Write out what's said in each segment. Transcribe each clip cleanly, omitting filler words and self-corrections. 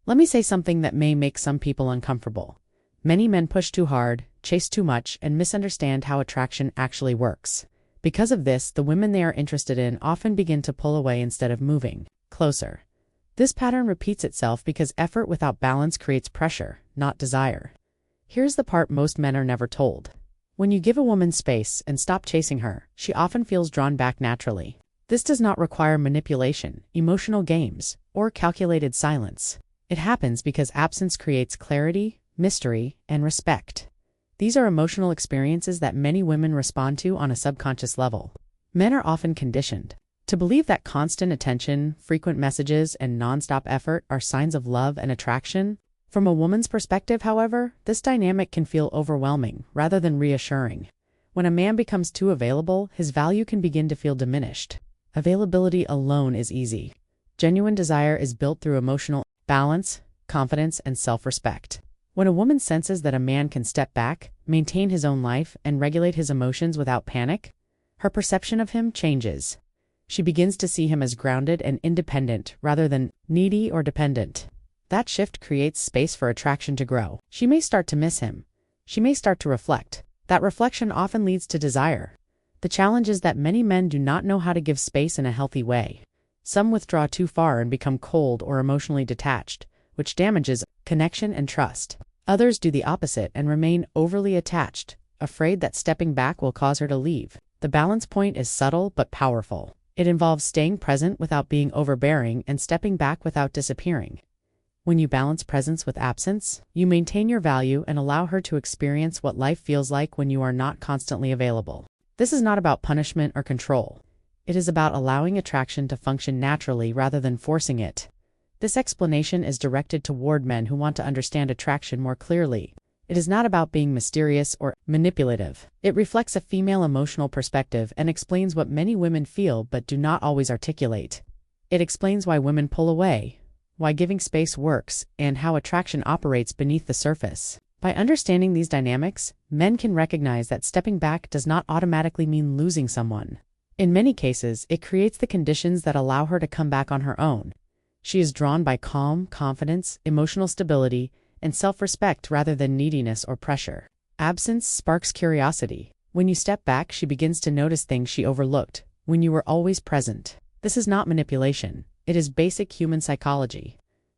Let me say something that may make some people uncomfortable. Many men push too hard, chase too much, and misunderstand how attraction actually works. Because of this, the women they are interested in often begin to pull away instead of moving closer. This pattern repeats itself because effort without balance creates pressure, not desire. Here's the part most men are never told. When you give a woman space and stop chasing her, she often feels drawn back naturally. This does not require manipulation, emotional games, or calculated silence. It happens because absence creates clarity, mystery, and respect. These are emotional experiences that many women respond to on a subconscious level. Men are often conditioned to believe that constant attention, frequent messages, and nonstop effort are signs of love and attraction. From a woman's perspective, however, this dynamic can feel overwhelming rather than reassuring. When a man becomes too available, his value can begin to feel diminished. Availability alone is easy. Genuine desire is built through emotional balance, confidence, and self-respect. When a woman senses that a man can step back, maintain his own life, and regulate his emotions without panic, her perception of him changes. She begins to see him as grounded and independent rather than needy or dependent. That shift creates space for attraction to grow. She may start to miss him. She may start to reflect. That reflection often leads to desire. The challenge is that many men do not know how to give space in a healthy way. Some withdraw too far and become cold or emotionally detached, which damages connection and trust. Others do the opposite and remain overly attached, afraid that stepping back will cause her to leave. The balance point is subtle but powerful. It involves staying present without being overbearing and stepping back without disappearing. When you balance presence with absence, you maintain your value and allow her to experience what life feels like when you are not constantly available. This is not about punishment or control. It is about allowing attraction to function naturally rather than forcing it. This explanation is directed toward men who want to understand attraction more clearly. It is not about being mysterious or manipulative. It reflects a female emotional perspective and explains what many women feel but do not always articulate. It explains why women pull away, why giving space works, and how attraction operates beneath the surface. By understanding these dynamics, men can recognize that stepping back does not automatically mean losing someone. In many cases, it creates the conditions that allow her to come back on her own. She is drawn by calm, confidence, emotional stability, and self-respect rather than neediness or pressure. Absence sparks curiosity. When you step back, she begins to notice things she overlooked when you were always present. This is not manipulation. It is basic human psychology.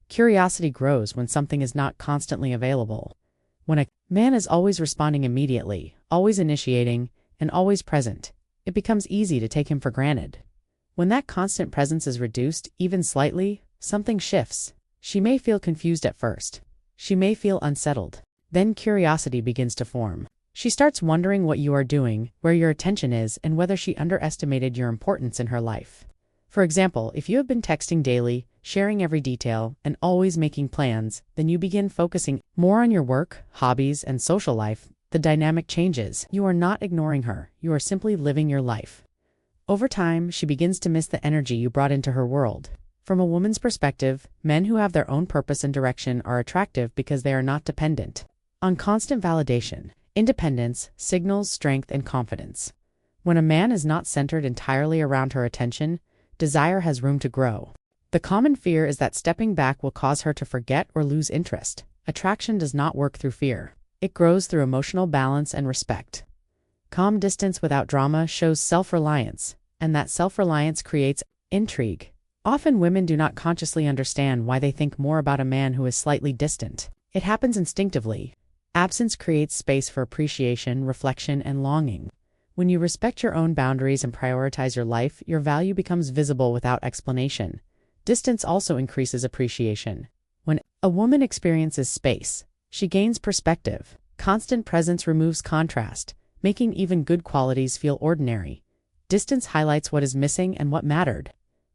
Curiosity grows when something is not constantly available. When a man is always responding immediately, always initiating, and always present, it becomes easy to take him for granted. When that constant presence is reduced, even slightly, something shifts. She may feel confused at first. She may feel unsettled. Then curiosity begins to form. She starts wondering what you are doing, where your attention is, and whether she underestimated your importance in her life. For example, if you have been texting daily, sharing every detail, and always making plans, then you begin focusing more on your work, hobbies, and social life. The dynamic changes. You are not ignoring her. You are simply living your life. Over time, she begins to miss the energy you brought into her world. From a woman's perspective, men who have their own purpose and direction are attractive because they are not dependent on constant validation. Independence signals strength and confidence. When a man is not centered entirely around her attention, desire has room to grow. The common fear is that stepping back will cause her to forget or lose interest. Attraction does not work through fear. It grows through emotional balance and respect. Calm distance without drama shows self-reliance, and that self-reliance creates intrigue. Often women do not consciously understand why they think more about a man who is slightly distant. It happens instinctively. Absence creates space for appreciation, reflection, and longing. When you respect your own boundaries and prioritize your life, your value becomes visible without explanation. Distance also increases appreciation. When a woman experiences space, she gains perspective. Constant presence removes contrast, making even good qualities feel ordinary. Distance highlights what is missing and what mattered.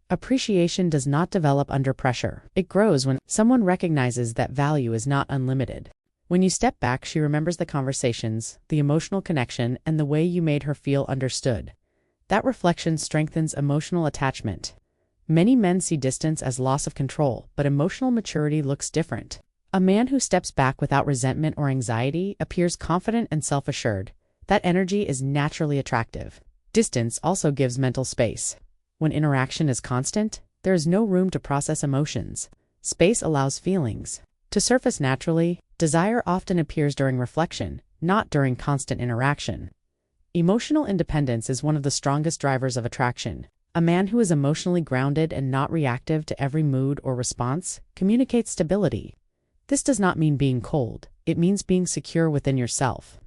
Appreciation does not develop under pressure. It grows when someone recognizes that value is not unlimited. When you step back, she remembers the conversations, the emotional connection, and the way you made her feel understood. That reflection strengthens emotional attachment. Many men see distance as loss of control, but emotional maturity looks different. A man who steps back without resentment or anxiety appears confident and self-assured. That energy is naturally attractive. Distance also gives mental space. When interaction is constant, there is no room to process emotions. Space allows feelings to surface naturally. Desire often appears during reflection, not during constant interaction. Emotional independence is one of the strongest drivers of attraction. A man who is emotionally grounded and not reactive to every mood or response communicates stability. This does not mean being cold, it means being secure within yourself.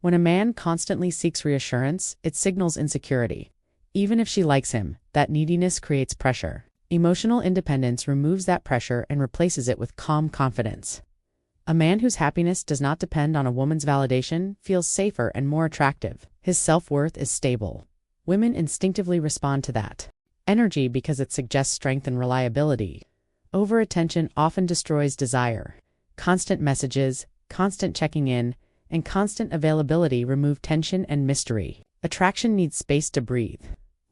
When a man constantly seeks reassurance, it signals insecurity. Even if she likes him, that neediness creates pressure. Emotional independence removes that pressure and replaces it with calm confidence. A man whose happiness does not depend on a woman's validation feels safer and more attractive. His self-worth is stable. Women instinctively respond to that energy because it suggests strength and reliability. Over-attention often destroys desire. Constant messages, constant checking in, and constant availability remove tension and mystery. Attraction needs space to breathe.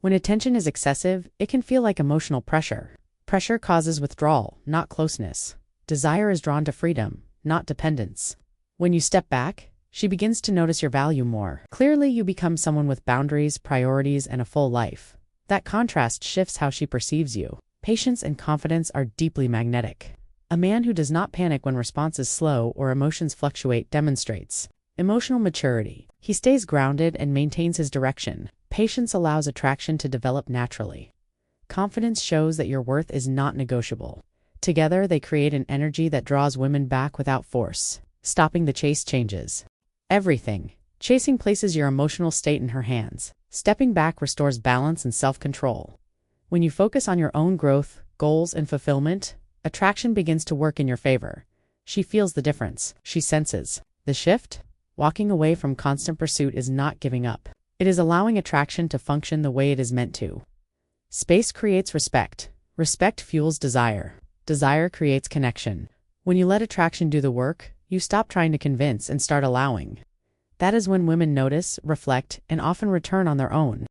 When attention is excessive, it can feel like emotional pressure. Pressure causes withdrawal, not closeness. Desire is drawn to freedom, not dependence. When you step back, she begins to notice your value more. Clearly, you become someone with boundaries, priorities, and a full life. That contrast shifts how she perceives you. Patience and confidence are deeply magnetic. A man who does not panic when response is slow or emotions fluctuate demonstrates emotional maturity. He stays grounded and maintains his direction. Patience allows attraction to develop naturally. Confidence shows that your worth is not negotiable. Together, they create an energy that draws women back without force. Stopping the chase changes everything. Chasing places your emotional state in her hands. Stepping back restores balance and self-control. When you focus on your own growth, goals, and fulfillment, attraction begins to work in your favor. She feels the difference. She senses the shift. Walking away from constant pursuit is not giving up. It is allowing attraction to function the way it is meant to. Space creates respect. Respect fuels desire. Desire creates connection. When you let attraction do the work, you stop trying to convince and start allowing. That is when women notice, reflect, and often return on their own.